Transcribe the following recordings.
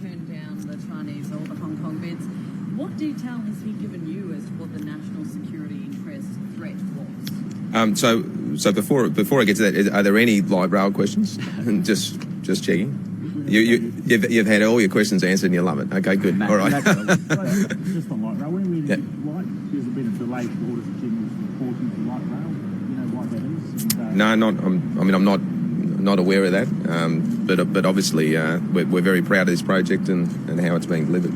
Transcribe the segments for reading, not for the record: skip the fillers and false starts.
turned down the Chinese or the Hong Kong bids. What detail has he given you as to what the national security interest threat was? So before I get to that, are there any light rail questions? just checking. You've had all your questions answered and you love it. Okay, good. All right. Just on light rail, when we there's a bit of delay for Orders of General's reporting for light rail. You know why that is? No, I'm not aware of that. But obviously we're very proud of this project and how it's being delivered.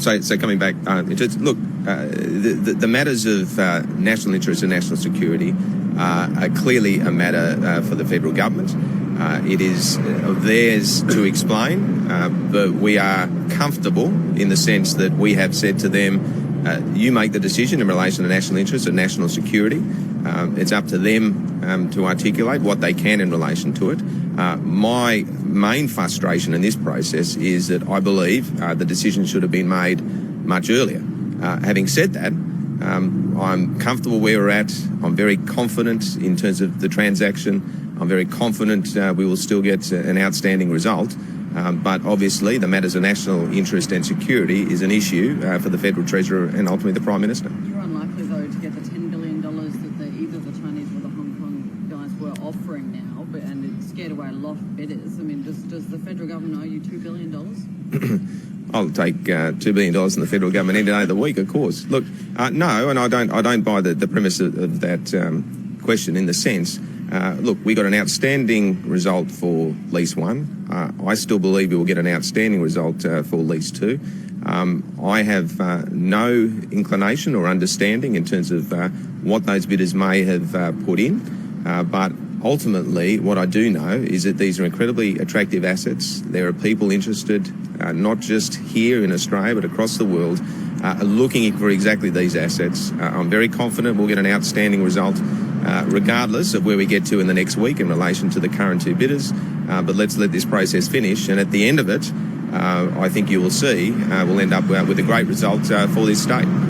So coming back, the matters of national interest and national security are clearly a matter for the federal government. It is theirs to explain, but we are comfortable in the sense that we have said to them, you make the decision in relation to national interest and national security. It's up to them to articulate what they can in relation to it. My main frustration in this process is that I believe the decision should have been made much earlier. Having said that, I'm comfortable where we're at. I'm very confident in terms of the transaction. I'm very confident we will still get an outstanding result. But obviously the matters of national interest and security is an issue for the Federal Treasurer and ultimately the Prime Minister. You're unlikely, though, to get the $10 billion that either the Chinese or the Hong Kong guys were offering now, and it scared away a lot of bidders. I mean, does the federal government owe you $2 billion? I'll take $2 billion in the federal government any day of the week, of course. Look, no, and I don't buy the premise of that question in the sense. Look, we got an outstanding result for lease 1. I still believe we will get an outstanding result for lease 2. I have no inclination or understanding in terms of what those bidders may have put in, but ultimately what I do know is that these are incredibly attractive assets. There are people interested, not just here in Australia but across the world, looking for exactly these assets. I'm very confident we'll get an outstanding result regardless of where we get to in the next week in relation to the current 2 bidders. But let's let this process finish, and at the end of it, I think you will see we'll end up with a great result for this state.